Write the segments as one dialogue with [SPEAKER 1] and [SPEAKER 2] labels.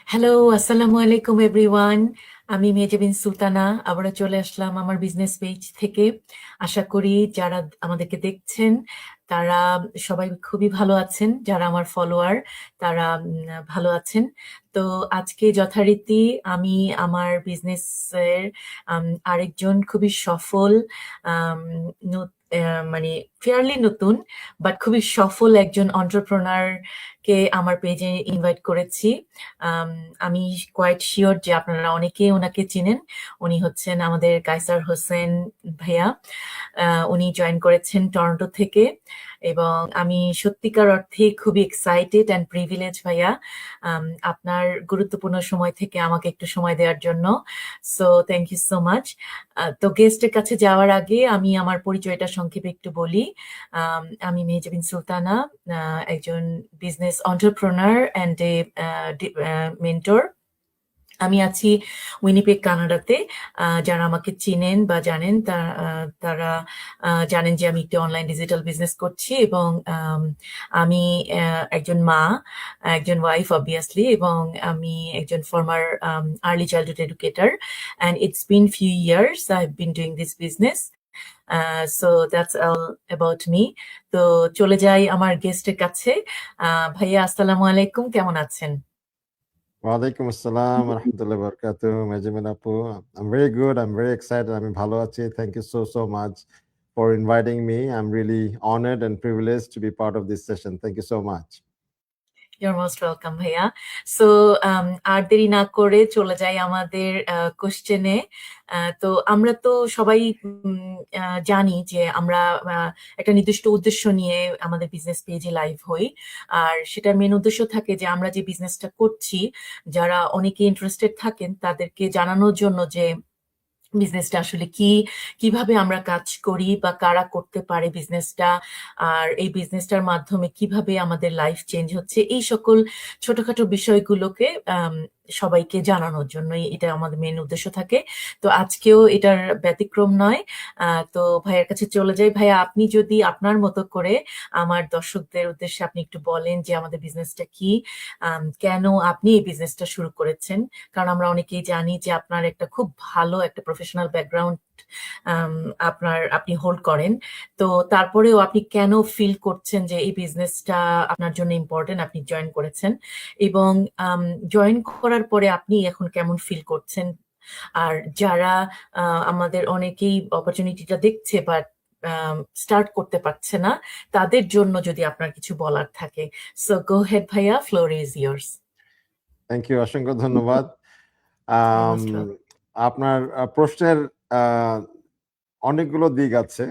[SPEAKER 1] Hello, আসসালামু আলাইকুম everyone. আমি মেহজাবিন সুলতানা। আবারও চলে আসলাম আমার বিজনেস পেজ থেকে। আশা করি যারা আমাদেরকে দেখছেন তারা সবাই খুবই ভালো আছেন। যারা আমার ফলোয়ার তারা ভালো আছেন। তো আজকে যথারীতি আমি আমার বিজনেসের আরেকজন খুবই সফল আম মানে ফেয়ারলি নতুন বাট খুবই সফল একজন এন্টারপ্রেনার কে আমার পেজে ইনভাইট করেছি। আম আমি কোয়াইট সিওর যে আপনারা অনেকেই উনাকে চিনেন। উনি হচ্ছেন আমাদের কায়সার হোসেন ভাইয়া। উনি জয়েন করেছেন টরন্টো থেকে এবং আমি সত্যিকার অর্থেই খুবই এক্সাইটেড অ্যান্ড প্রিভিলেজ ভাইয়া আপনার গুরুত্বপূর্ণ সময় থেকে আমাকে একটু সময় দেওয়ার জন্য। So thank you so much. তো গেস্টের কাছে যাওয়ার আগে আমি আমার পরিচয়টা সংক্ষেপে একটু বলি। আমি মেহজাবিন সুলতানা, একজন business entrepreneur and a mentor. আমি আছি উইনিপেগ কানাডাতে। যারা আমাকে চিনেন বা জানেন তারা জানেন যে আমি একটি অনলাইন ডিজিটাল বিজনেস করছি এবং আমি একজন মা, একজন ওয়াইফ অবভিয়াসলি, এবং আমি একজন former early childhood educator, and it's been few years I have been doing this business. So that's all about me. তো চলে যাই আমার গেস্টের কাছে। ভাইয়া আসসালামু আলাইকুম, কেমন আছেন?
[SPEAKER 2] ওয়ালাইকুম আসসালাম রহমতুল্লাহ বরকাতুহ মেজামিন আপু। I'm very good. I'm very excited. আমি ভালো আছি. Thank you so much for inviting me. I'm really honored and privileged to be part of this session. Thank you so much.
[SPEAKER 1] You're most welcome ভাইয়া। So আর দেরি না করে চলে যাই আমাদের কোশ্চেনে। তো আমরা তো সবাই জানি যে আমরা একটা নির্দিষ্ট উদ্দেশ্য নিয়ে আমাদের বিজনেস পেজে লাইভ হই। আর সেটার মেন উদ্দেশ্য থাকে যে আমরা যে বিজনেসটা করছি, যারা অনেকে ইন্টারেস্টেড থাকেন তাদেরকে জানানোর জন্য যে বিজনেসটা আসলে কি, কিভাবে আমরা কাজ করি বা কারা করতে পারে বিজনেসটা, আর এই বিজনেসটার মাধ্যমে কিভাবে আমাদের লাইফ চেঞ্জ হচ্ছে, এই সকল ছোটখাটো বিষয়গুলোকে সবাইকে জানানোর জন্যই এটা আমাদের মেন উদ্দেশ্য থাকে। তো আজকেও এটার ব্যতিক্রম নয়। তো ভাইয়ের কাছে চলে যাই। ভাইয়া, আপনি যদি আপনার মতো করে আমার দর্শকদের উদ্দেশ্যে আপনি একটু বলেন যে আমাদের বিজনেসটা কি, কেন আপনি এই বিজনেসটা শুরু করেছেন। কারণ আমরা অনেকেই জানি যে আপনার একটা খুব ভালো একটা প্রফেশনাল ব্যাকগ্রাউন্ড আপনি হোল্ড করেন। তো তারপরেও আপনি কেন ফিল করছেন যে এই বিজনেসটা আপনার জন্য ইম্পর্টেন্ট, আপনি জয়েন করেছেন, এবং জয়েন করার পরে আপনি এখন কেমন ফিল করছেন। আর যারা আমাদের অনেকেই অপরচুনিটিটা দেখছে বাট স্টার্ট করতে পারছে না, তাদের জন্য যদি আপনার কিছু বলার থাকে। সো গো হেড ভাইয়া, floor is yours.
[SPEAKER 2] Thank you, অসংখ্য ধন্যবাদ।
[SPEAKER 1] Most welcome.
[SPEAKER 2] আপনার প্রশ্নের অনেকগুলো দিক আছে।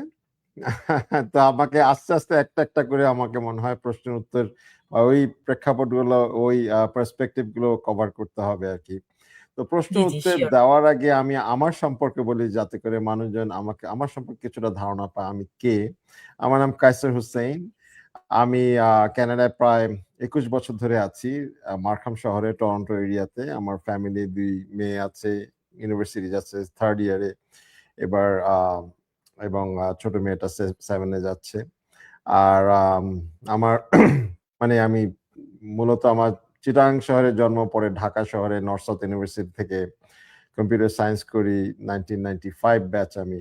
[SPEAKER 2] তো আমাকে আস্তে আস্তে একটা একটা করে আমাকে মনে হয় প্রশ্নের উত্তর ওই প্রেক্ষাপটগুলো, ওই পার্সপেক্টিভ গুলো কভার করতে হবে আর কি। তো প্রশ্ন
[SPEAKER 1] জি, জি,
[SPEAKER 2] উত্তর
[SPEAKER 1] শিওর।
[SPEAKER 2] দেওয়ার আগে আমি আমার সম্পর্কে বলি, যাতে করে মানুষজন আমাকে আমার সম্পর্কে কিছুটা ধারণা পায় আমি কে। আমার নাম কায়সার হোসেন। আমি কানাডায় প্রায় ২১ বছর ধরে আছি, মার্খাম শহরে, টরন্টো এরিয়াতে। আমার ফ্যামিলি ২ মেয়ে আছে, ইউনিভার্সিটি যাচ্ছে 3rd ইয়ারে এবার, এবং ছোট মেয়েটা 7 এ যাচ্ছে। আর আমার মানে আমি মূলত আমার চিটাগাং শহরে জন্ম, পরে ঢাকা শহরে নর্থ সাউথ ইউনিভার্সিটি থেকে কম্পিউটার সায়েন্স করি, 1995 ব্যাচ আমি।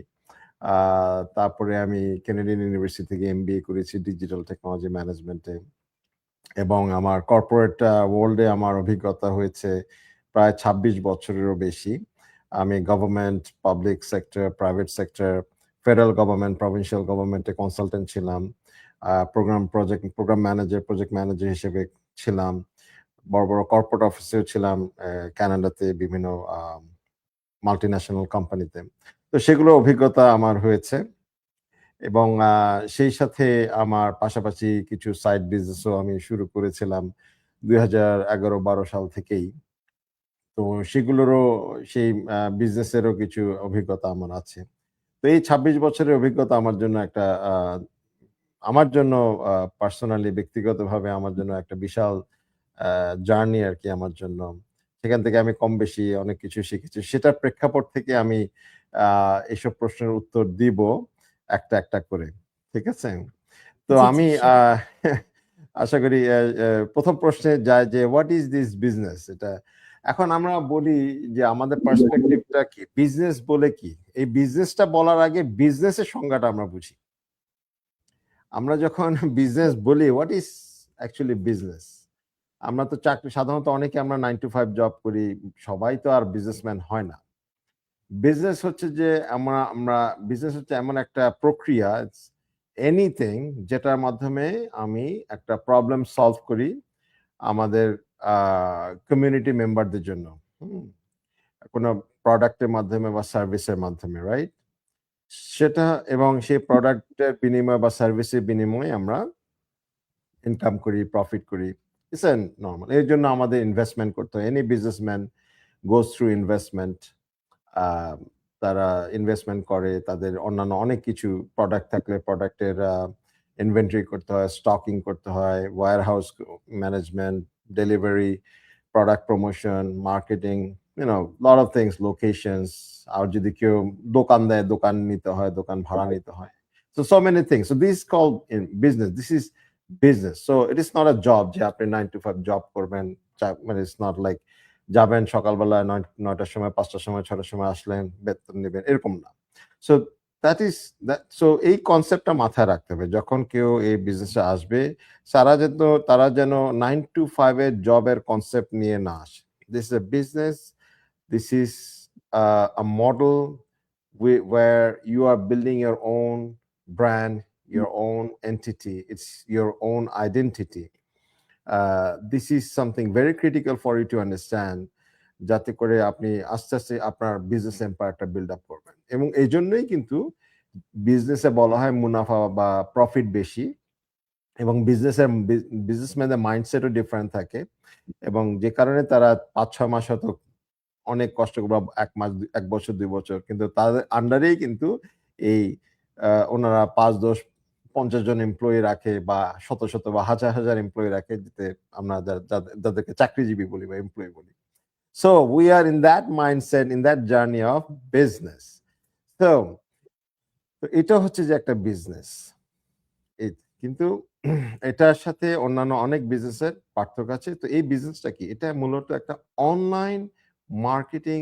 [SPEAKER 2] তারপরে আমি কেনেডিয়ান ইউনিভার্সিটি থেকে এমবিএ করেছি ডিজিটাল টেকনোলজি ম্যানেজমেন্টে, এবং আমার কর্পোরেট ওয়ার্ল্ডে আমার অভিজ্ঞতা হয়েছে প্রায় ২৬ বছরেরও বেশি। আমি government, public sector, private sector, federal government, provincial গভর্নমেন্টে কনসালটেন্ট ছিলাম। প্রোগ্রাম ম্যানেজার, প্রজেক্ট ম্যানেজার হিসেবে ছিলাম। বড় বড় কর্পোরেট অফিসেও ছিলাম, কানাডাতে বিভিন্ন মাল্টিন্যাশনাল কোম্পানিতে। তো সেগুলো অভিজ্ঞতা আমার হয়েছে, এবং সেই সাথে আমার পাশাপাশি কিছু সাইড বিজনেসও আমি শুরু করেছিলাম ২০১১-১২ সাল থেকেই। তো সেগুলোরও, সেই বিজনেসেরও কিছু অভিজ্ঞতা আমার আছে। তো এই ২৬ বছরের অভিজ্ঞতা আমার জন্য একটা আমার জন্য পার্সোনালি, ব্যক্তিগতভাবে আমার জন্য একটা বিশাল জার্নি আরকি আমার জন্য। সেখান থেকে আমি কম বেশি অনেক কিছু শিখেছি। সেটার প্রেক্ষাপট থেকে আমি আ এসব প্রশ্নের উত্তর দিব একটা একটা করে। ঠিক আছে? তো
[SPEAKER 1] জি, জি,
[SPEAKER 2] আমি
[SPEAKER 1] শিওর।
[SPEAKER 2] আশা করি ১ম প্রশ্নে যাই যে, "হোয়াট ইস দিস বিজনেস?" এটা এখন আমরা বলি যে আমাদের পার্সপেক্টিভটা কি, বিজনেস বলে কি, এই বিজনেসটা বলার আগে বিজনেসের সংজ্ঞাটা আমরা বুঝি। আমরা যখন বিজনেস বলি, হোয়াট ইজ অ্যাকচুয়ালি বিজনেস? আমরা তো চাকরি সাধারণত অনেকে আমরা 9 to 5 জব করি, সবাই তো আর বিজনেসম্যান হয় না। বিজনেস হচ্ছে যে আমরা বিজনেস হচ্ছে এমন একটা প্রক্রিয়া, এনিথিং যেটার মাধ্যমে আমি একটা প্রবলেম সলভ করি আমাদের কমিউনিটি মেম্বারদের জন্য। হুম? কোনো প্রোডাক্টের মাধ্যমে বা সার্ভিসের মাধ্যমে, রাইট? সেটা এবং সেই প্রোডাক্টের বিনিময়ে বা সার্ভিসের বিনিময়ে আমরা ইনকাম করি, প্রফিট করি। It's a normal. এর জন্য আমাদের ইনভেস্টমেন্ট করতে হয়। এনি বিজনেসম্যান গোস থ্রু ইনভেস্টমেন্ট। আ তারা ইনভেস্টমেন্ট করে, তাদের অন্যান্য অনেক কিছু প্রোডাক্ট থাকলে প্রোডাক্টের ইনভেন্টরি করতে হয়, স্টকিং করতে হয়, warehouse management, delivery, product promotion, marketing, lot of things, locations. আর যদি কেউ দোকান দেয়, দোকান নিতে হয়, দোকান ভাড়া নিতে হয়। So many things. So this is called in business. This is business. So it is not a job যে আপনি 9 to 5 জব করবেন। মানে it's not like যাবেন সকালবেলা ৯টার সময়, ৫টার সময়, ৬টার সময় আসলেন, বেতন নিবেন, এরকম না। সো দ্যাট ইজ সো এই কনসেপ্টটা মাথায় রাখতে হবে। যখন কেউ এই বিজনেসে আসবে, তারা যেন 9 to 5 এর জবের কনসেপ্ট নিয়ে না আসে। This is a business, this is a model where you are building your own brand, your own entity, it's your own identity. This is something very critical for you to understand, যাতে করে আপনি আস্তে আস্তে আপনার business এম্পায়ারটা build up করবেন। এবং এই জন্যই কিন্তু বিজনেসে বলা হয় মুনাফা বা প্রফিট বেশি, এবং বিজনেসম্যানদের মাইন্ডসেটও ডিফারেন্ট থাকে, এবং যে কারণে তারা ৫-৬ মাস হয়তো অনেক কষ্ট করে, ১ মাস, ১ বছর, ২ বছর, কিন্তু তাদের আন্ডারেই কিন্তু এই ওনারা ৫, ১০, ৫০ জন এমপ্লয়ি রাখে, বা শত শত বা হাজার হাজার এমপ্লয়ি রাখে, যেতে আমরা যাদেরকে চাকরিজীবী বলি বা এমপ্লয়ি বলি। So we are in that mindset, in that journey of business. So এটা হচ্ছে যে একটা বিজনেস। কিন্তু এটার সাথে অন্যান্য অনেক বিজনেসের পার্থক্য আছে। তো এই বিজনেসটা কি? এটা মূলত একটা online marketing,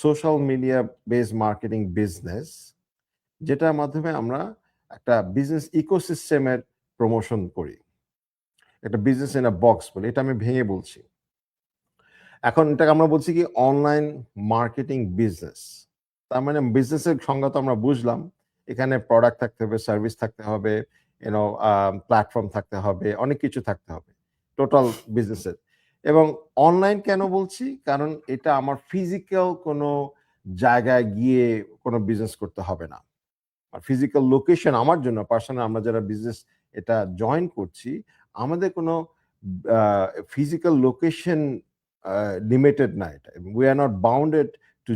[SPEAKER 2] social media based marketing business, যেটার মাধ্যমে আমরা একটা বিজনেস ইকোসিস্টেমের প্রমোশন করি। একটা বিজনেস ইন আ বক্স বলি। এটা আমি ভেঙে বলছি। এখন এটাকে আমরা বলছি কি অনলাইন মার্কেটিং বিজনেস। তার মানে বিজনেসের সংজ্ঞা তো আমরা বুঝলাম। এখানে প্রোডাক্ট থাকতে হবে, সার্ভিস থাকতে হবে, প্ল্যাটফর্ম থাকতে হবে, অনেক কিছু থাকতে হবে টোটাল বিজনেসের। এবং অনলাইন কেন বলছি? কারণ এটা আমার ফিজিক্যাল কোনো জায়গায় গিয়ে কোনো বিজনেস করতে হবে না। আর ফিজিক্যাল লোকেশন আমার জন্য পার্সোনাল, আমরা যারা বিজনেস এটা জয়েন করছি, আমাদের কোনো ফিজিক্যাল লোকেশন লিমিটেড না এটা। We are not bounded to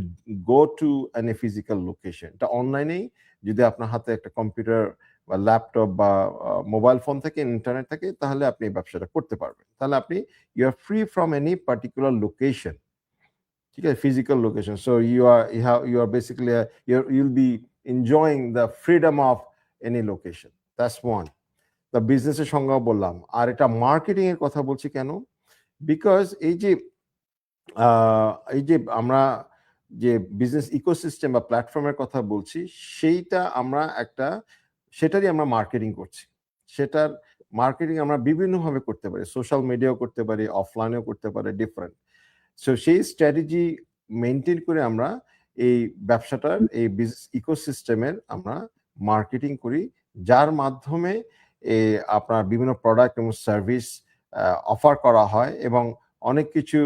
[SPEAKER 2] go to any physical location. এটা অনলাইনেই, যদি আপনার হাতে একটা কম্পিউটার বা ল্যাপটপ বা মোবাইল ফোন থেকে, ইন্টারনেট থাকে, তাহলে আপনি এই ব্যবসাটা করতে পারবেন। তাহলে আপনি you are free from any particular location. ঠিক আছে? Physical location. So you are basically you'll be enjoying the freedom of any location. That's one. The business এর সংজ্ঞা বললাম। আর এটা মার্কেটিং এর কথা বলছি কেন? বিকজ এই যে আমরা যে বিজনেস ইকোসিস্টেম বা প্ল্যাটফর্মের কথা বলছি, সেটারই আমরা মার্কেটিং করছি। সেটার মার্কেটিং আমরা বিভিন্নভাবে করতে পারি। সোশ্যাল মিডিয়াও করতে পারি, অফলাইনেও করতে পারি, ডিফারেন্ট। সো সেই স্ট্র্যাটেজি মেইনটেইন করে আমরা এই ব্যবসাটার, এই বিজনেস ইকোসিস্টেমের আমরা মার্কেটিং করি, যার মাধ্যমে আপনার বিভিন্ন প্রোডাক্ট এবং সার্ভিস অফার করা হয়, এবং অনেক কিছু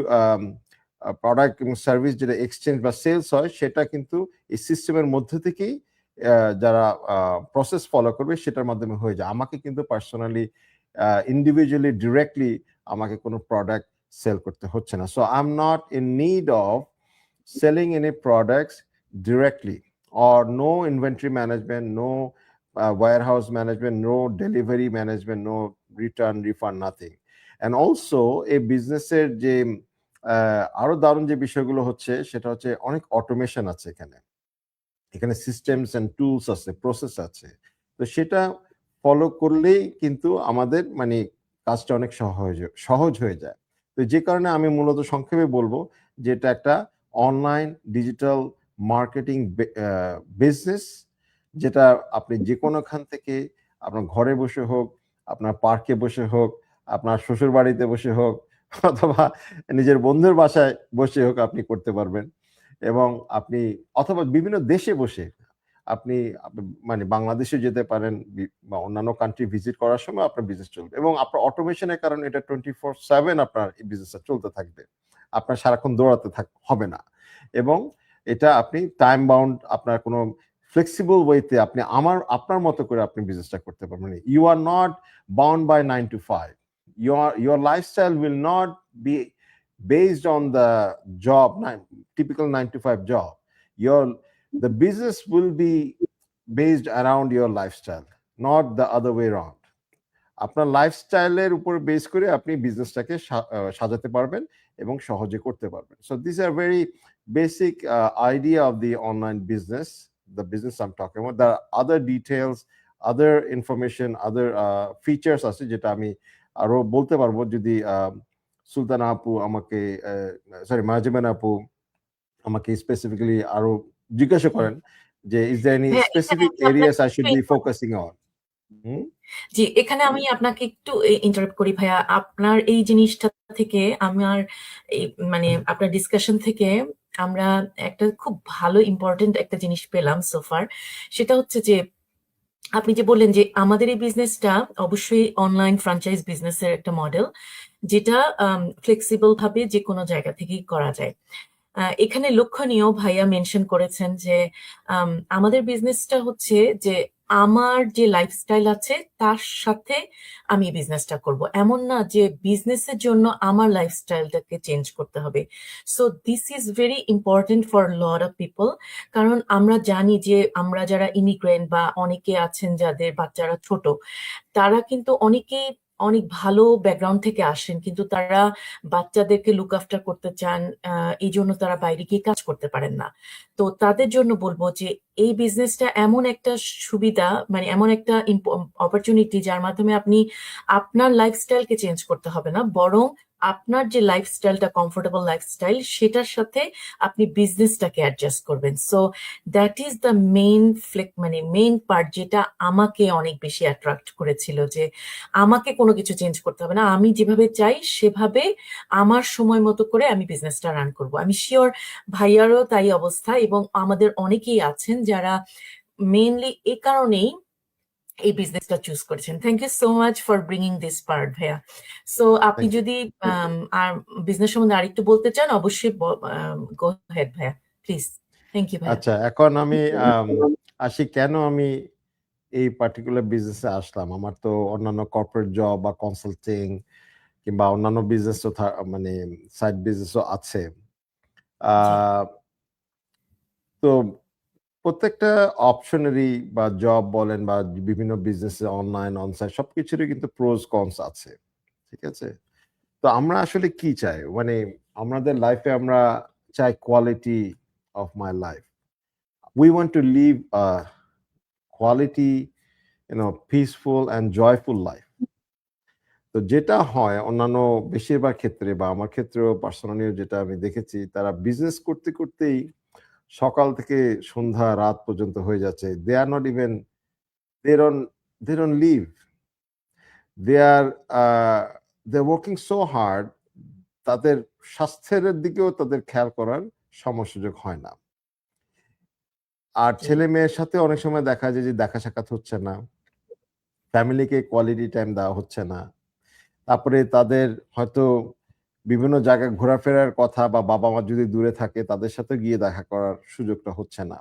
[SPEAKER 2] প্রোডাক্ট এবং সার্ভিস যেটা এক্সচেঞ্জ বা সেলস হয়, সেটা কিন্তু এই সিস্টেমের মধ্যে থেকেই যারা প্রসেস ফলো করবে সেটার মাধ্যমে হয়ে যায়। আমাকে কিন্তু পার্সোনালি ইন্ডিভিজুয়ালি ডিরেক্টলি আমাকে কোনো প্রোডাক্ট সেল করতে হচ্ছে না। So I am not in need of selling any products directly, or no inventory management, no warehouse management, no delivery management, no return, refund, nothing. And also a business-এর যে আরো দারুণ যে বিষয়গুলো হচ্ছে, সেটা হচ্ছে অনেক অটোমেশন আছে এখানে। এখানে সিস্টেমস এন্ড টুলস আছে, প্রসেস আছে। তো সেটা ফলো করলেই কিন্তু আমাদের কাজটা অনেক সহজ হয়ে যায়। তো যে কারণে আমি মূলত সংক্ষেপে বলবো যে এটা একটা অনলাইন ডিজিটাল মার্কেটিং বিজনেস, যেটা আপনি যে কোনোখান থেকে আপনার ঘরে বসে হোক, আপনার পার্কে বসে হোক, আপনার শ্বশুর বাড়িতে বসে হোক অথবা নিজের বন্ধুর বাসায় বসে হোক আপনি করতে পারবেন। এবং আপনি অথবা বিভিন্ন দেশে বসে আপনি মানে বাংলাদেশে যেতে পারেন বা অন্যান্য কান্ট্রি ভিজিট করার সময় আপনার বিজনেস চলবে এবং আপনার অটোমেশনের কারণে এটা 24/7 আপনার এই বিজনেসটা চলতে থাকবে। আপনার সারাক্ষণ দৌড়াতে হবে না এবং এটা আপনি টাইম বাউন্ড, আপনার কোনো ফ্লেক্সিবল ওয়েতে আপনি আপনার মতো করে আপনি বিজনেসটা করতে পারবেন। You are not bound by 9 to 5. Your lifestyle will not be based on the typical 9 to 5 job. The business will be based around your lifestyle, not the other way around. আপনার লাইফস্টাইলের উপর বেস করে আপনি বিজনেসটাকে সাজাতে পারবেন এবং সহজে করতে পারবেন। So this are very basic idea of the online business, the business I'm talking about. There are other details, other information, other features আছে যেটা আমি আরো বলতে পারবো যদি সুলতানা আপু আমাকে মার্জিমান আপু আমাকে স্পেসিফিক্যালি আরো জিজ্ঞাসা করেন যে is there any
[SPEAKER 1] হ্যাঁ,
[SPEAKER 2] specific areas I should be focusing on?
[SPEAKER 1] জি, এখানে আমি আপনাকে একটু ইন্টারাপ্ট করি ভাইয়া। আপনার এই জিনিসটা থেকে আমার এই মানে আপনার ডিসকাশন থেকে আমরা একটা খুব ভালো ইম্পর্টেন্ট একটা জিনিস পেলাম সোফার। সেটা হচ্ছে যে আপনি যে বললেন যে আমাদের এই বিজনেসটা অবশ্যই অনলাইন ফ্র্যাঞ্চাইজ বিজনেসের একটা মডেল, যেটা ফ্লেক্সিবল ভাবে যে কোনো জায়গা থেকেই করা যায়। এখানে লক্ষণীয় ভাইয়া মেনশন করেছেন যে আমাদের বিজনেসটা হচ্ছে যে আমার যে লাইফস্টাইল আছে তার সাথে আমি বিজনেসটা করব, এমন না যে বিজনেসের জন্য আমার লাইফস্টাইলটাকে চেঞ্জ করতে হবে। So this is very important for lot of people, কারণ আমরা জানি যে আমরা যারা ইমিগ্রেন্ট বা অনেকে আছেন যাদের বাচ্চারা ছোট, তারা কিন্তু অনেকেই অনেক ভালো ব্যাকগ্রাউন্ড থেকে আসেন, কিন্তু তারা বাচ্চাদেরকে লুক আফটার করতে চান, এই জন্য তারা বাইরে গিয়ে কাজ করতে পারেন না। তো তাদের জন্য বলবো যে এই বিজনেসটা এমন একটা সুবিধা, মানে এমন একটা অপরচুনিটি যার মাধ্যমে আপনি আপনার লাইফস্টাইলকে চেঞ্জ করতে হবে না, বরং আপনার যে লাইফস্টাইলটা কমফোর্টেবল লাইফস্টাইল সেটার সাথে আপনি বিজনেসটাকে অ্যাডজাস্ট করবেন। সো দ্যাট ইজ দ্য মানে মেইন পার্ট, যেটা আমাকে অনেক বেশি অ্যাট্রাক্ট করেছিল, যে আমাকে কোনো কিছু চেঞ্জ করতে হবে না, আমি যেভাবে চাই সেভাবে আমার সময় মতো করে আমি বিজনেসটা রান করব। আমি শিওর ভাইয়ারও তাই অবস্থা, এবং আমাদের অনেকেই আছেন যারা মেইনলি এ কারণেই এই বিজনেসটা চুজ করেছেন। Thank you so much for bringing this part ভাইয়া। সো আপনি যদি আর বিজনেস সম্বন্ধে আরেকটু বলতে চান, অবশ্যই গো হেড ভাইয়া, প্লিজ। থ্যাংক ইউ ভাইয়া।
[SPEAKER 2] আচ্ছা, এখন আমি আসি কেন আমি এই পার্টিকুলার বিজনেসে আসলাম। আমার তো অন্যান্য কর্পোরেট জব বা কনসাল্টিং কিংবা অন্যান্য বিজনেসও মানে সাইড বিজনেসও আছে। তো প্রত্যেকটা অপশনেরই বা জব বলেন বা বিভিন্ন বিজনেসে অনলাইন অনসাইট সবকিছুরই কিন্তু প্রোজ কনস আছে, ঠিক আছে? তো আমরা আসলে কি চাই, মানে আমাদের লাইফে আমরা চাই quality of my life. We want to live quality, peaceful and joyful life. তো যেটা হয় অন্যান্য বেশিরভাগ ক্ষেত্রে বা আমার ক্ষেত্রেও পার্সোনালিও যেটা আমি দেখেছি, তারা বিজনেস করতে করতেই সকাল থেকে সন্ধ্যা রাত পর্যন্ত হয়ে যাচ্ছে। They are not even, they don't live, they are working so hard, তাদের স্বাস্থ্যের দিকেও তাদের খেয়াল করার সময় সুযোগ হয় না। আর ছেলে মেয়ের সাথে অনেক সময় দেখা যায় যে দেখা সাক্ষাৎ হচ্ছে না, ফ্যামিলিকে কোয়ালিটি টাইম দেওয়া হচ্ছে না। তারপরে তাদের হয়তো বিভিন্ন জায়গায় ঘোরাফেরার কথা বা বাবা মা যদি দূরে থাকে তাদের সাথে গিয়ে দেখা করার সুযোগটা হচ্ছে না,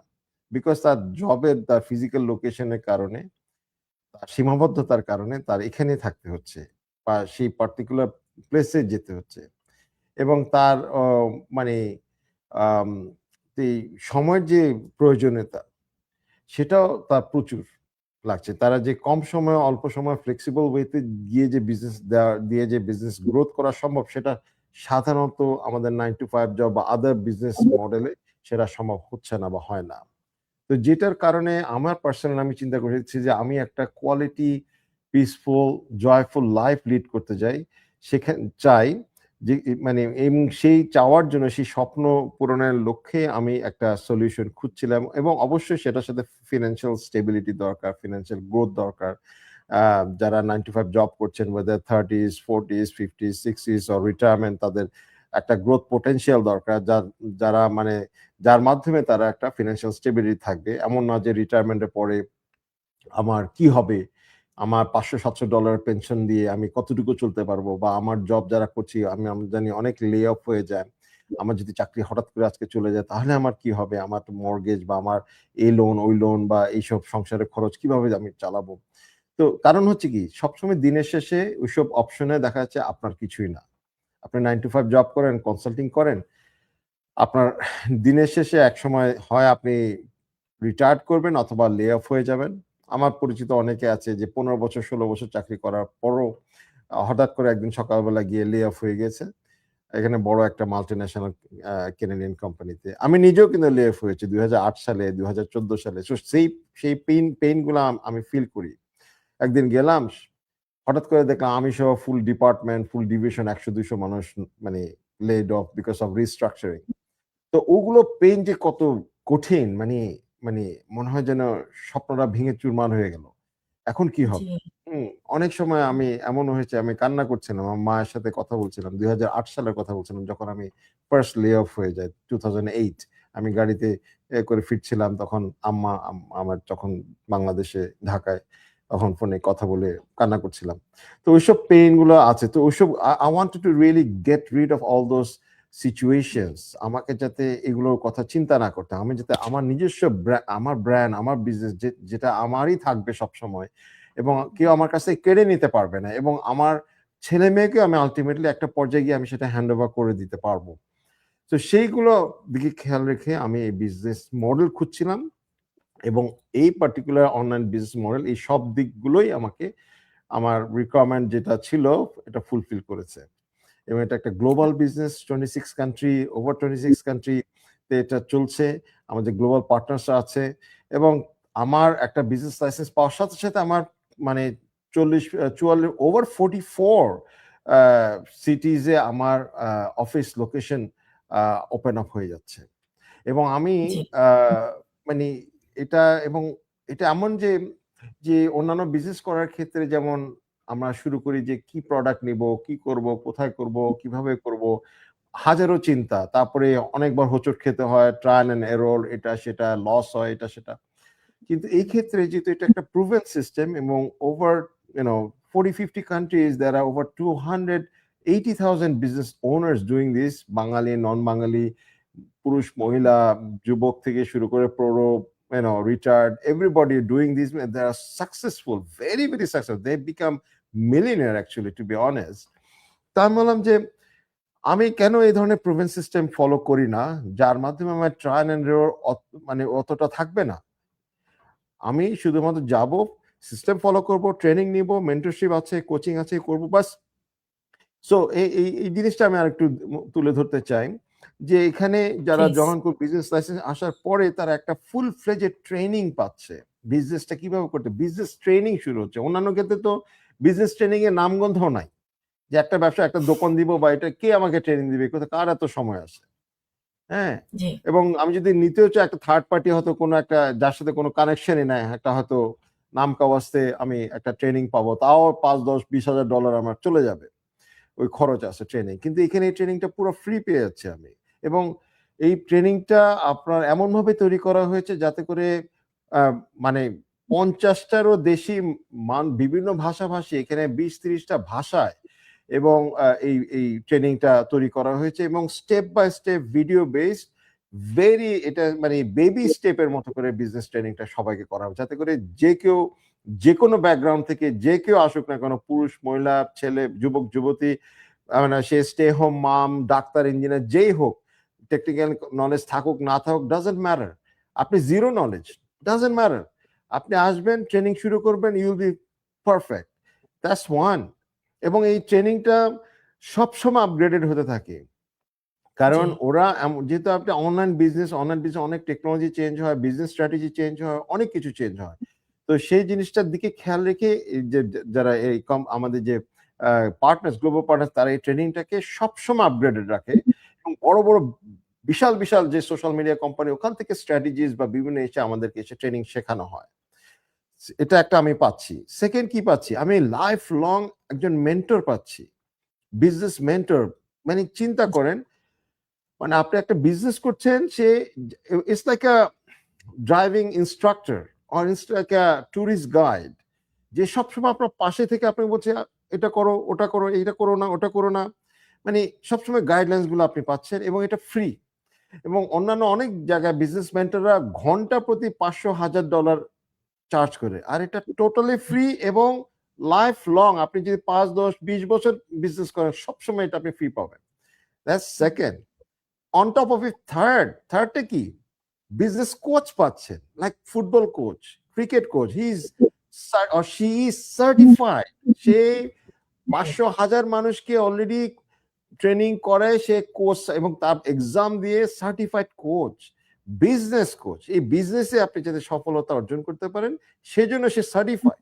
[SPEAKER 2] বিকজ তার জবের, তার ফিজিক্যাল লোকেশনের কারণে, তার সীমাবদ্ধতার কারণে তার এখানেই থাকতে হচ্ছে বা সেই পার্টিকুলার প্লেসে যেতে হচ্ছে। এবং তার মানে এই সময়ের যে প্রয়োজনীয়তা সেটাও তার প্রচুর লাগছে। তারা যে কম সময়ে অল্প সময় ফ্লেক্সিবল ওয়েতে গিয়ে যে বিজনেস দিয়ে যে বিজনেস গ্রোথ করা সম্ভব, সেটা সাধারণত আমাদের 9 to 5 জব বা আদার বিজনেস মডেলে সেটা সম্ভব হচ্ছে না বা হয় না। তো যেটার কারণে আমার পার্সোনাল আমি চিন্তা করেছি যে আমি একটা quality peaceful joyful life lead করতে চাই, চাই যে মানে এবং সেই চাওয়ার জন্য সেই স্বপ্ন পূরণের লক্ষ্যে আমি একটা সলিউশন খুঁজছিলাম এবং অবশ্যই সেটার সাথে ফিনান্সিয়াল স্টেবিলিটি দরকার, ফিনান্সিয়াল গ্রোথ দরকার। যারা 9 to 5 জব করছেন whether 30s, 40s, 50s, 60s or retirement তাদের একটা গ্রোথ পোটেনশিয়াল দরকার। যারা মানে যার মাধ্যমে তারা একটা ফিনান্সিয়াল স্টেবিলিটি থাকবে। এমন না যে রিটায়ারমেন্টের পরে আমার কি হবে? আমার $500-700 পেনশন দিয়ে আমি কতটুকু চলতে পারবো? বা আমার জব যারা করছি আমি জানি অনেক লে অফ হয়ে যায়। আমার যদি চাকরি হঠাৎ করে আজকে চলে যায় তাহলে আমার কি হবে? আমার তো মর্টগেজ বা আমার এই লোন, ওই লোন বা এইসব সংসারের খরচ কিভাবে আমি চালাবো? তো কারণ হচ্ছে কি সবসময় দিনের শেষে ওইসব অপশনে দেখা যাচ্ছে আপনার কিছুই না। আপনি 9 to 5 জব করেন, কনসাল্টিং করেন। আপনার দিনের শেষে একসময় হয় আপনি রিটায়ার্ড করবেন অথবা লে অফ হয়ে যাবেন। আমার পরিচিত অনেকে আছে যে ১৫ বছর ১৬ বছর চাকরি করার পরও হঠাৎ করে একদিন সকালবেলা গিয়ে লে অফ হয়ে গেছে। এখানে বড় একটা মাল্টিন্যাশনাল কেনেডিয়ান কোম্পানিতে। আমি নিজেও কিন্তু লে অফ হয়েছি ২০০৮ সালে, ২০১৪ সালে। সো সেই পেইন গুলা আমি ফিল করি। একদিন গেলাম হঠাৎ করে দেখলাম আমি সহ ফুল ডিপার্টমেন্ট, ফুল ডিভিশন ১০০-২০০ মানুষ মানে lead of because of restructuring. তো ওগুলো পেইন যে কত কঠিন মানে মানে মনে হয় যেন স্বপ্নটা ভেঙে চুরমার হয়ে গেল। এখন কি
[SPEAKER 1] জি,
[SPEAKER 2] হবে? হুম, অনেক সময় আমি এমনও হয়েছে আমি কান্না করছিলাম। আমার মায়ের সাথে কথা বলছিলাম। ২০০৮ সালের কথা বলছিলাম যখন আমি ফার্স্ট লে অফ হয়ে যাই 2008 আমি গাড়িতে করে ফিরছিলাম তখন আম্মা আমার যখন বাংলাদেশে ঢাকায় তখন ফোনে কথা বলে কান্না করছিলাম। তো ওইসব পেইন গুলো আছে। তো ওইসব I wanted to really get rid of all those situations আমাকে যাতে এগুলোর কথা চিন্তা না করতে হয়। আমি যাতে আমার নিজস্ব আমার ব্র্যান্ড, আমার বিজনেস যেটা আমারই থাকবে সবসময় এবং কেউ আমার কাছ থেকে কেড়ে নিতে পারবে না এবং আমার ছেলে-মেয়েকে আমি আল্টিমেটলি একটা পর্যায়ে গিয়ে আমি সেটা হ্যান্ড ওভার করে দিতে পারবো। তো সেইগুলো দিকে খেয়াল রেখে আমি এই বিজনেস মডেল খুঁজছিলাম এবং এই পার্টিকুলার অনলাইন বিজনেস মডেল এই সব দিকগুলোই আমাকে আমার রিকোয়ারমেন্ট যেটা ছিল এটা ফুলফিল করেছে। এবং এটা একটা global business 26 country over 26 country তে এটা চলছে। আমাদের গ্লোবাল পার্টনারস আছে এবং আমার একটা বিজনেস লাইসেন্স পাওয়ার সাথে, সাথে আমার মানে ৪০ ৪৪ ওভার 44 আ সিটিজ এ আমার অফিস লোকেশন ওপেন আপ হয়ে যাচ্ছে। এবং আমি
[SPEAKER 1] জি,
[SPEAKER 2] আ মানে এটা এবং এটা এমন যে অন্যান্য বিজনেস করার ক্ষেত্রে যেমন আমরা শুরু করি যে কি প্রোডাক্ট নিবো, কি করব, কোথায় করব, কিভাবে করব, হাজারো চিন্তা। তারপরে অনেকবার হোঁচট খেতে হয়, ট্রায়াল অ্যান্ড এরর এটা সেটা, লস হয় এটা সেটা। কিন্তু এই ক্ষেত্রে যেহেতু এটা একটা প্রুভেন সিস্টেম এবং over 40-50 countries there are over 280,000 business owners doing this বাঙালি, নন বাঙালি, পুরুষ, মহিলা, যুবক থেকে শুরু করে প্রৌঢ়, retired, everybody doing this. They are successful, very, very successful. They become millionaire actually, to be honest. তা আমি বললাম যে আমি কেন এই ধরনের প্রুভেন সিস্টেম ফলো করি না যার মাধ্যমে আমার ট্রায়াল এন্ড এরর মানে অতটা থাকবে না। আমি শুধুমাত্র যাব, সিস্টেম ফলো করব, ট্রেনিং নিব, মেন্টরশিপ আছে, কোচিং আছে, করব বাস। সো এই জিনিসটা আমি আরেকটু তুলে ধরতে চাই যে এখানে যারা
[SPEAKER 1] প্লিজ।
[SPEAKER 2] যখন বিজনেস লাইসেন্স আসার পরে তারা একটা ফুল ফ্লেজেড ট্রেনিং পাচ্ছে বিজনেসটা কিভাবে করতে, বিজনেস ট্রেনিং শুরু হচ্ছে। অন্যান্য ক্ষেত্রে তো বিজনেস ট্রেনিং এর নামগন্ধ নাই যে একটা ব্যবসা একটা দোকান দিব বা এটা কে আমাকে ট্রেনিং দিবে, কোথায় কার এত সময় আছে। হ্যাঁ?
[SPEAKER 1] জি,
[SPEAKER 2] এবং আমি যদি নিতেও চাই একটা থার্ড পার্টি হয়তো কোনো একটা যার সাথে কোনো কানেকশনই নাই, একটা হয়তো নাম কাওয়াস্তে আমি একটা ট্রেনিং পাবো। তাও ৫, ১০, $২০,০০০ আমার চলে যাবে। ওই খরচ আছে ট্রেনিং। কিন্তু এখানে এই ট্রেনিংটা পুরো ফ্রি পেয়ে যাচ্ছি আমি। এবং এই ট্রেনিংটা আপনার এমনভাবে তৈরি করা হয়েছে যাতে করে আ মানে ৫০ টারও বেশি বিভিন্ন ভাষাভাষী এখানে ২০-৩০ টা ভাষায় এবং এই ট্রেনিংটা তৈরি করা হয়েছে এবং step by step video based এটা মানে বেবি স্টেপের মতো করে বিজনেস ট্রেনিংটা সবাইকে করা হবে। যাতে করে যে কেউ যেকোনো ব্যাকগ্রাউন্ড থেকে যে কেউ আসুক না কেন পুরুষ, মহিলা, ছেলে, যুবক, যুবতী মানে সে stay home mom, doctor, engineer যেই হোক, টেকনিক্যাল নলেজ থাকুক না থাকুক ডাজন্ট ম্যাটার। আপনি জিরো নলেজ ডাজন্ট ম্যাটার। আপনি আসবেন, ট্রেনিং শুরু করবেন, you will be perfect. That's one. এবং এই ট্রেনিংটা সবসময় আপগ্রেডেড হতে থাকে।
[SPEAKER 1] জি,
[SPEAKER 2] কারণ ওরা যেহেতু আপনি অনলাইন বিজনেস অনেক টেকনোলজি চেঞ্জ হয়, বিজনেস স্ট্র্যাটেজি চেঞ্জ হয়, অনেক কিছু চেঞ্জ হয়। তো সেই জিনিসটার দিকে খেয়াল রেখে এই যে যারা এই আমাদের যে পার্টনার্স, গ্লোবাল পার্টনার্স, তারা এই ট্রেনিংটাকে সবসময় আপগ্রেডেড রাখে এবং বড় বড় বিশাল বিশাল যে সোশ্যাল মিডিয়া কোম্পানি, ওখান থেকে স্ট্র্যাটেজিস বা বিভিন্ন এসে আমাদেরকে এসে ট্রেনিং শেখানো হয়। এটা একটা আমি পাচ্ছি। সেকেন্ড কি পাচ্ছি, আমি লাইফ লং একজন মেন্টর পাচ্ছি, বিজনেস মেন্টর। মানে চিন্তা করেন, মানে আপনি একটা বিজনেস করছেন, say it's like a driving instructor or it's like a tourist guide, যে সবসময় আপনার পাশে থেকে আপনি বলছে এটা করো, ওটা করো, এইটা করো না, ওটা করো না। মানে সবসময় গাইডলাইন্স গুলো আপনি পাচ্ছেন এবং এটা ফ্রি। এবং অন্যান্য অনেক জায়গায় বিজনেস মেন্টররা ঘন্টা প্রতি $500,000 চার্জ করে, আর এটা টোটালি ফ্রি এবং লাইফ লং। আপনি যদি 5, 10, 20 বছর বিজনেস করেন, সবসময় এটা আপনি ফ্রি পাবেন। That's second. On top of it থার্ডটা কি, বিজনেস কোচ পাচ্ছেন, like football coach, cricket coach, he is or she is certified. সে 500,000 মানুষকে অলরেডি ট্রেনিং করে, সে কোচ এবং তার এক্সাম দিয়ে সার্টিফাইড কোচ, বিজনেস কোচ। এই বিজনেসে আপনি যাতে সফলতা অর্জন করতে পারেন, সেজন্য সে সার্টিফাইড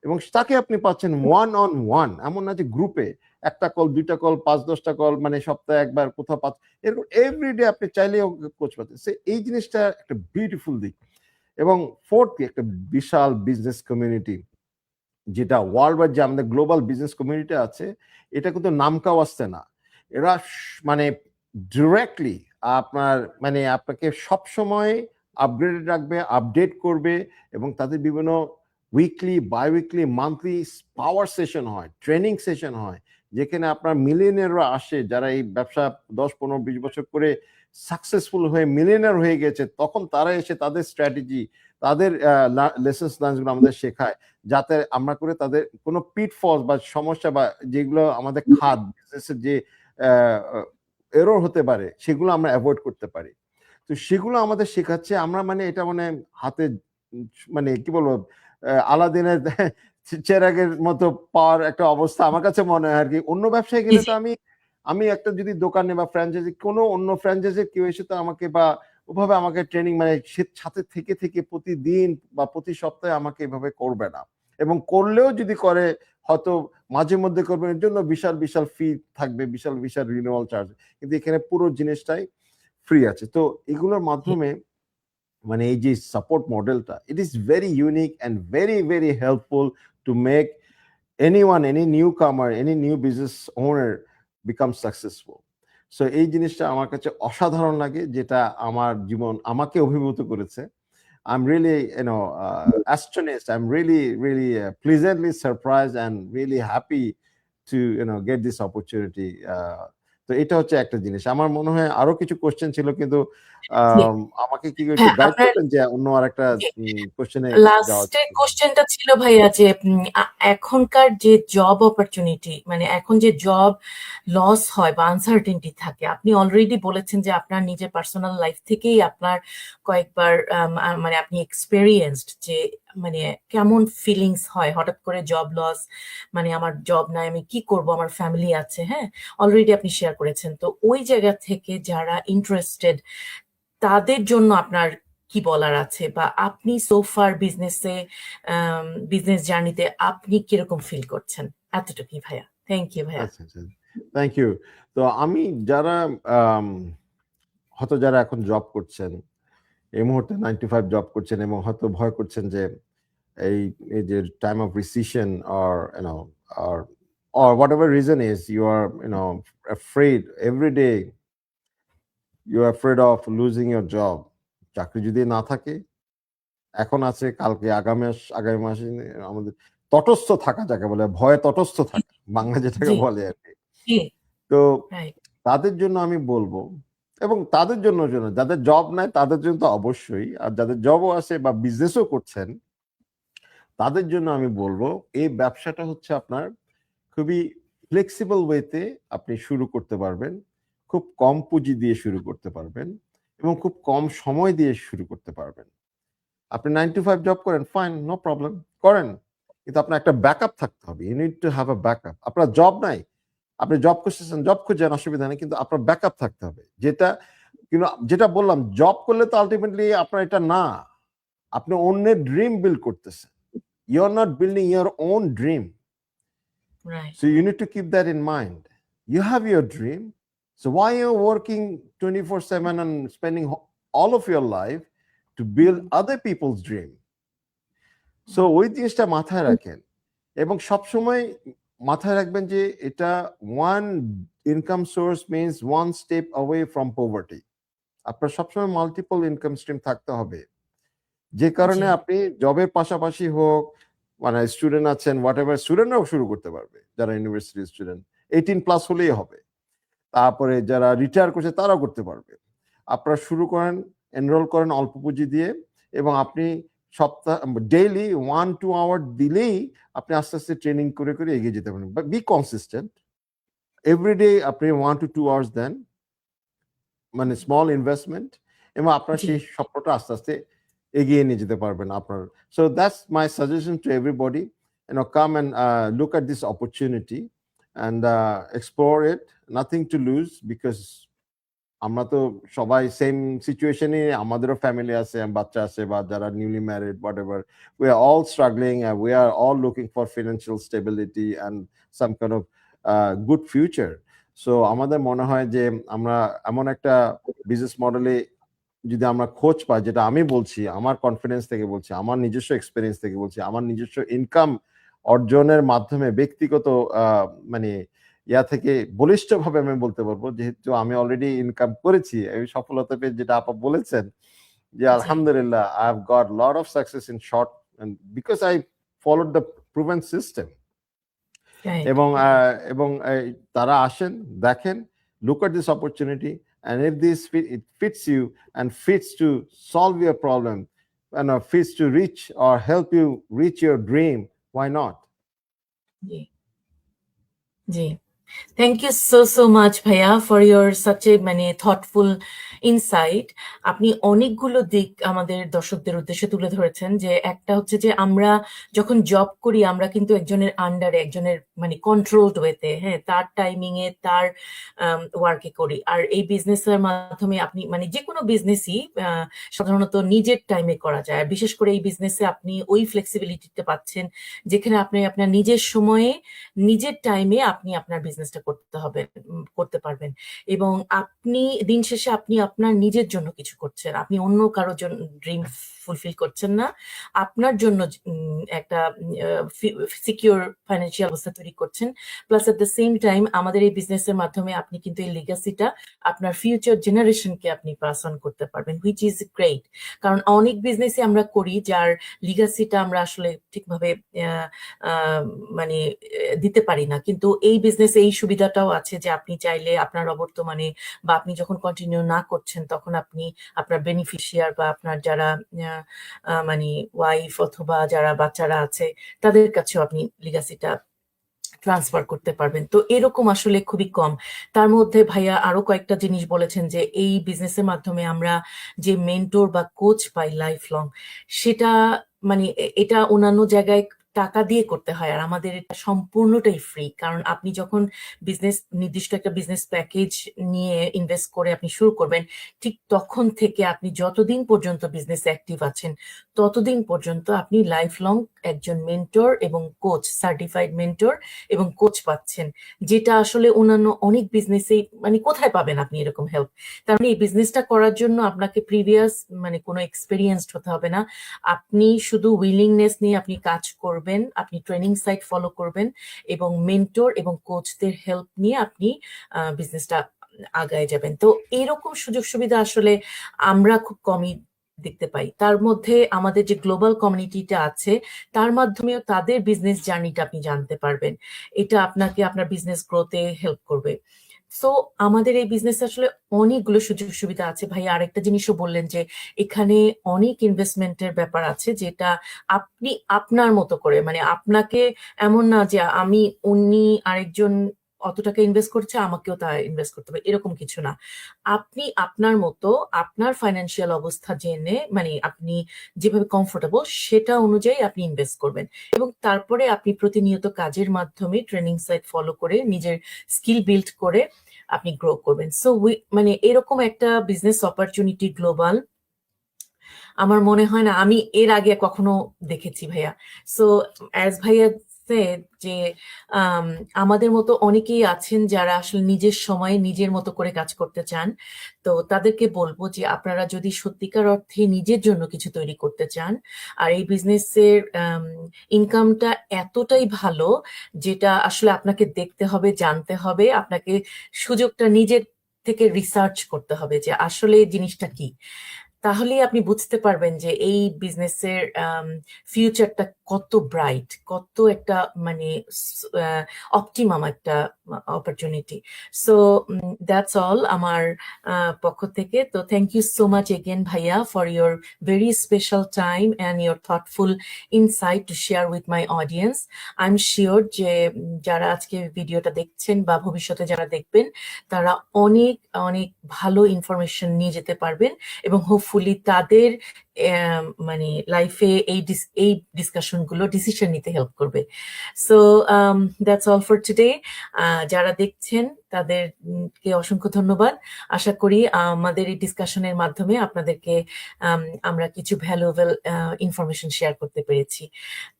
[SPEAKER 2] এবং তাকে আপনি পাচ্ছেন ওয়ান অন ওয়ান। এমন না যে গ্রুপে একটা কল, দুইটা কল, 5-10টা কল, মানে সপ্তাহে একবার কোথাও এরকম এভরিডে আপনি চাইলেও কোচ পাচ্ছেন। এই জিনিসটা একটা বিউটিফুল দিক। এবং ফোর্থ, একটা বিশাল বিজনেস কমিউনিটি, যেটা ওয়ার্ল্ড ওয়াইড যে আমাদের গ্লোবাল বিজনেস কমিউনিটি আছে, এটা কিন্তু নামকাও আসছে না। এরা মানে ডিরেক্টলি আপনার মানে আপনাকে সবসময় আপগ্রেডেড রাখবে, আপডেট করবে এবং তাদের বিভিন্ন weekly, biweekly, monthly power session হয়, ট্রেনিং সেশন হয়, যেখানে আপনার মিলিয়নিয়াররা আসে, যারা এই ব্যবসা 10, 15, 20 বছর করে সাকসেসফুল হয়ে মিলিয়নিয়ার হয়ে গেছে, তখন তারা এসে তাদের স্ট্র্যাটেজি, তাদের লেসন্স লার্নসগুলো আমাদের শেখায়, যাতে আমরা করে তাদের কোনো পিটফলস বা সমস্যা বা যেগুলো আমাদের খাদ বিজনেসের যে এরর হতে পারে, সেগুলো আমরা অ্যাভয়েড করতে পারি। তো সেগুলো আমাদের শেখাচ্ছে। আমরা মানে এটা মানে হাতে মানে কি বলবো, আলাদিনের চেরাগের মতো পাওয়ার একটা অবস্থা আমার কাছে মনে হয় আর কি। অন্য ব্যবসায় গেলে তো আমি একটা যদি দোকানে বা ফ্র্যাঞ্চাইজি, কোনো অন্য ফ্র্যাঞ্চাইজি কেউ এসে তো আমাকে বা ওভাবে আমাকে ট্রেনিং মানে সে সাথে থেকে থেকে প্রতিদিন বা প্রতি সপ্তাহে আমাকে এভাবে করবে না। এবং করলেও যদি করে, হয়তো মাঝে মধ্যে করবে, এর জন্য বিশাল বিশাল ফি থাকবে, বিশাল বিশাল রিনিউয়াল চার্জ। কিন্তু এখানে পুরো জিনিসটাই ফ্রি আছে। তো এগুলোর মাধ্যমে মানে এই যে সাপোর্ট মডেলটা, it is very unique and very very helpful to make anyone, any newcomer, any new business owner become successful. So এই জিনিসটা আমার কাছে অসাধারণ লাগে, যেটা আমার জীবন আমাকে অভিভূত করেছে। I'm really, astonished. I'm really, really pleasantly surprised and really happy to, get this opportunity. তো এটা হচ্ছে একটা জিনিস। আমার মনে হয় আরো কিছু কোশ্চেন ছিল, কিন্তু আমাকে কি একটু
[SPEAKER 1] হ্যাঁ,
[SPEAKER 2] গাইড
[SPEAKER 1] আপনার
[SPEAKER 2] করবেন যে অন্য আরেকটা কোশ্চেনে যাওয়া
[SPEAKER 1] লাস্টের কোশ্চেনটা ছিল ভাইয়া যে এখনকার যে জব অপরচুনিটি, মানে এখন যে জব লস হয় বা আনসার্টেনটি থাকে, আপনি অলরেডি বলেছেন যে আপনার নিজের পার্সোনাল লাইফ থেকেই আপনার কয়েকবার মানে আপনি এক্সপেরিয়েন্সড যে মানে কেমন ফিলিংস হয় হঠাৎ করে জব লস, মানে আমার জব নাই, আমি কি করব, আমার ফ্যামিলি আছে, হ্যাঁ, অলরেডি আপনি শেয়ার করেছেন। তো ওই জায়গা থেকে যারা ইন্টারেস্টেড, তাদের জন্য আপনার কি বলার আছে, বা আপনি সোফার বিজনেস জার্নিতে আপনি কিরকম ফিল করছেন? এতটুকুই ভাইয়া। থ্যাংক ইউ ভাইয়া।
[SPEAKER 2] আচ্ছা, আচ্ছা। Thank you. তো আমি যারা আম হয়তো যারা এখন জব করছেন, এই মুহূর্তে 9 to 5 জব করছেন এবং হয়তো ভয় করছেন যে এই এই যে time of recession or or or whatever reason is, you are afraid every day, you are afraid of losing your job. চাকরি যদি না থাকে, এখন আছে, কালকে আগামী মাসে আমাদের তটস্থ থাকা, যাকে বলে ভয়ে তটস্থ থাকা, বাংলা যেটাকে
[SPEAKER 1] জি
[SPEAKER 2] বলে আর কি।
[SPEAKER 1] জি
[SPEAKER 2] তো
[SPEAKER 1] রাইট।
[SPEAKER 2] তাদের জন্য আমি বলবো, এবং তাদের জন্য যাদের জব নাই তাদের জন্য তো অবশ্যই, আর যাদের জবও আছে বা বিজনেসও করছেন, তাদের জন্য আমি বলবো এই ব্যবসাটা হচ্ছে আপনার খুবই ফ্লেক্সিবল ওয়েতে আপনি শুরু করতে পারবেন, খুব কম পুঁজি দিয়ে শুরু করতে পারবেন এবং খুব কম সময় দিয়ে শুরু করতে পারবেন। আপনি 9 to 5 জব করেন, ফাইন, নো প্রবলেম, করেন। কিন্তু আপনার একটা ব্যাকআপ থাকতে হবে। You need to have a backup. আপনার জব নাই, আপনি জব খুঁজতেছেন, জব খুঁজেন, অসুবিধা নেই, কিন্তু আপনার ব্যাকআপ থাকতে হবে। যেটা বললাম, জব করলে তো আলটিমেটলি আপনার এটা না, আপনি অন্যের ড্রিম বিল্ড করতেছেন। You are not building your own dream.
[SPEAKER 1] Right.
[SPEAKER 2] So you need to keep that in mind. You have your dream. So why you're working 24/7 and spending all of your life to build other people's dream? So ওই জিনিসটা মাথায় রাখেন এবং সবসময় মাথায় রাখবেন যে এটা one income source means one step away from poverty. আপনার সবসময় মাল্টিপল ইনকাম স্ট্রিম থাকতে হবে, যে কারণে
[SPEAKER 1] জি
[SPEAKER 2] আপনি জবের পাশাপাশি হোক, মানে স্টুডেন্ট আছেন হোয়াট এভার, স্টুডেন্টরাও শুরু করতে পারবে যারা ইউনিভার্সিটি স্টুডেন্ট 18+ হলেই হবে। তারপরে যারা রিটায়ার করছে তারাও করতে পারবে। আপনারা শুরু করেন, এনরোল করেন অল্প পুঁজি দিয়ে এবং আপনি সপ্তাহ ডেইলি 1-2 আওয়ার দিলেই আপনি আস্তে আস্তে ট্রেনিং করে করে এগিয়ে যেতে পারেন। বাট বি কনসিস্টেন্ট, এভরিডে আপনি 1-2 আওয়ার্স দেন, মানে স্মল ইনভেস্টমেন্ট, এবং আপনার
[SPEAKER 1] জি
[SPEAKER 2] সেই স্বপ্নটা আস্তে আস্তে এগিয়ে নিয়ে যেতে পারবেন আপনার। So that's my suggestion to everybody, come and look at this opportunity and explore it. Nothing to lose because আমরা তো সবাই সেম সিচুয়েশনে, আমাদেরও ফ্যামিলি আছে, বাচ্চা আছে, বা যারা newly married what ever, we are all struggling, we are all looking for financial stability and some kind of good future. So আমাদের মনে হয় যে আমরা এমন একটা বিজনেস মডেলে যদি আমরা খোঁজ পাই, যেটা আমি বলছি আমার কনফিডেন্স থেকে বলছি, আমার নিজস্ব এক্সপিরিয়েন্স থেকে বলছি, আমার নিজস্ব ইনকাম অর্জনের মাধ্যমে ব্যক্তিগত মানে ইয়া থেকে বলিষ্ঠভাবে আমি বলতে পারবো, যেহেতু আমি অলরেডি ইনকাম করেছি, আমি সফলতা পেয়ে, যেটা আপা বলেছেন যে
[SPEAKER 1] জি
[SPEAKER 2] আলহামদুলিল্লাহ I have got lot of success in short because I followed the proven system.
[SPEAKER 1] Right
[SPEAKER 2] এবং তারা আসেন, দেখেন, look at this opportunity, and if it fits you and fits to solve your problem and fits to reach or help you reach your dream, why not?
[SPEAKER 1] জি জি thank you so much ভাইয়া for your such a মানে thoughtful insight. আপনি অনেকগুলো দিক আমাদের দর্শকদের উদ্দেশ্যে তুলে ধরেছেন, যে একটা হচ্ছে যে আমরা যখন জব করি আমরা কিন্তু একজনের আন্ডারে, একজনের মানে কন্ট্রোলড ওয়েতে, হ্যাঁ, তার টাইমিং এ তার ওয়ার্কে করি। আর এই বিজনেসের মাধ্যমে আপনি মানে যে কোনো বিজনেসই সাধারণত নিজের টাইমে করা যায়। আর বিশেষ করে এই বিজনেসে আপনি ওই ফ্লেক্সিবিলিটিটা পাচ্ছেন যেখানে আপনি আপনার নিজের সময়ে নিজের টাইমে আপনি আপনার বিজনেসটা করতে পারবেন, এবং আপনি দিন শেষে আপনি আপনার নিজের জন্য কিছু করছেন, আপনি অন্য কারোর জন্য ড্রিম ফুলফিল করছেন না, আপনার জন্য একটা সিকিউর ফাইন্যান্সিয়াল অবস্থা তৈরি করছেন। Plus at the same time আমাদের এই বিজনেসের মাধ্যমে আপনি কিন্তু এই লিগাসিটা আপনার ফিউচার জেনারেশনকে আপনি পাস অন করতে পারবেন, হুইচ ইজ গ্রেট। কারণ অনেক বিজনেসই আমরা করি যার লিগাসিটা আমরা আসলে ঠিকভাবে মানে দিতে পারি না, কিন্তু এই বিজনেসে এই সুবিধাটাও আছে যে আপনি চাইলে আপনার অবর্তমানে বা আপনি যখন কন্টিনিউ না করছেন তখন আপনি আপনার বেনিফিশিয়ার বা আপনার যারা মানে ওয়াইফ অথবা যারা বাচ্চারা আছে তাদের কাছেও আপনি লিগাসিটা ট্রান্সফার করতে পারবেন। তো এরকম আসলে খুবই কম। তার মধ্যে ভাইয়া আরো কয়েকটা জিনিস বলেছেন যে এই বিজনেসের মাধ্যমে আমরা যে মেন্টর বা কোচ পাই লাইফ লং, সেটা মানে এটা অন্যান্য জায়গায় টাকা দিয়ে করতে হয়, আর আমাদের এটা সম্পূর্ণটাই ফ্রি। কারণ আপনি যখন নির্দিষ্ট একটা বিজনেস প্যাকেজ নিয়ে ইনভেস্ট করে আপনি শুরু করবেন, ঠিক তখন থেকে আপনি যতদিন পর্যন্ত বিজনেস অ্যাক্টিভ আছেন ততদিন পর্যন্ত আপনি লাইফ লং একজন মেন্টর এবং কোচ, সার্টিফাইড মেন্টর এবং কোচ পাচ্ছেন, যেটা আসলে অন্যান্য অনেক বিজনেসে মানে কোথায় পাবেন আপনি এরকম হেল্প। তার মানে এই বিজনেসটা করার জন্য আপনাকে প্রিভিয়াস মানে কোনো এক্সপিরিয়েন্সড হতে হবে না, আপনি শুধু উইলিংনেস নিয়ে আপনি কাজ করবেন, আপনি ট্রেনিং সাইট ফলো করবেন এবং মেন্টর এবং কোচদের হেল্প নিয়ে আপনি বিজনেসটা আগায় যাবেন। তো এরকম সুযোগ সুবিধা আসলে আমরা খুব কমই দেখতে পাই। তার মধ্যে আমাদের যে গ্লোবাল কমিউনিটিটা আছে তার মাধ্যমেও তাদের বিজনেস জার্নিটা আপনি জানতে পারবেন, এটা আপনাকে আপনার বিজনেস গ্রোতে হেল্প করবে। সো আমাদের এই বিজনেস আসলে অনেকগুলো সুযোগ সুবিধা আছে। ভাই আরেকটা জিনিসও বললেন যে এখানে অনেক ইনভেস্টমেন্টের ব্যাপার আছে, যেটা আপনি আপনার মতো করে, মানে আপনাকে এমন না যে আমি উনি আরেকজন অত টাকা ইনভেস্ট করছে আমাকেও তা ইনভেস্ট করতে হবে, এরকম কিছু না। আপনি আপনার মতো আপনার ফাইন্যান্সিয়াল অবস্থা জেনে, মানে আপনি যেভাবে কমফোর্টেবল সেটা অনুযায়ী আপনি ইনভেস্ট করবেন, এবং তারপরে আপনি প্রতিনিয়ত কাজের মাধ্যমে ট্রেনিং সাইট ফলো করে নিজের স্কিল বিল্ড করে আপনি গ্রো করবেন। সো মানে এরকম একটা বিজনেস অপরচুনিটি গ্লোবাল আমার মনে হয় না আমি এর আগে কখনো দেখেছি ভাইয়া। সো অ্যাজ ভাইয়া said যে আমাদের মতো অনেকেই আছেন যারা আসলে নিজের সময়ে নিজের মতো করে কাজ করতে চান। তো তাদেরকে বলবো যে আপনারা যদি সত্যিকার অর্থে নিজের জন্য কিছু তৈরি করতে চান, আর এই বিজনেসের ইনকামটা এতটাই ভালো যেটা আসলে আপনাকে দেখতে হবে, জানতে হবে, আপনাকে সুযোগটা নিজের থেকে রিসার্চ করতে হবে যে আসলে এই জিনিসটা কি। তাহলেই আপনি বুঝতে পারবেন যে এই বিজনেসের ফিউচারটা কত ব্রাইট, কত একটা মানে অপটিমাম একটা অপরচুনিটি। সো দ্যাটস অল আমার পক্ষ থেকে। তো thank you so much again ভাইয়া for your very special time and your thoughtful insight to share with my audience. I am sure যে যারা আজকে ভিডিওটা দেখছেন বা ভবিষ্যতে যারা দেখবেন তারা অনেক অনেক ভালো ইনফরমেশন নিয়ে যেতে পারবেন এবং হোপফুলি তাদের মানে লাইফে এই ডিসকাশন গুলো ডিসিশন নিতে হেল্প করবে। So that's all for today. যারা দেখছেন তাদেরকে অসংখ্য ধন্যবাদ। আশা করি আমাদের এই ডিসকাশনের মাধ্যমে আপনাদেরকে আমরা কিছু ভ্যালুয়েবল ইনফরমেশন শেয়ার করতে পেরেছি।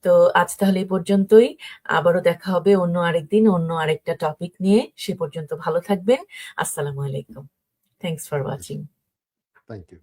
[SPEAKER 1] তো আজ তাহলে এই পর্যন্তই। আবারও দেখা হবে অন্য আরেকদিন অন্য আরেকটা টপিক নিয়ে। সে পর্যন্ত ভালো থাকবেন। আসসালামু আলাইকুম। Thanks for watching.
[SPEAKER 2] Thank you.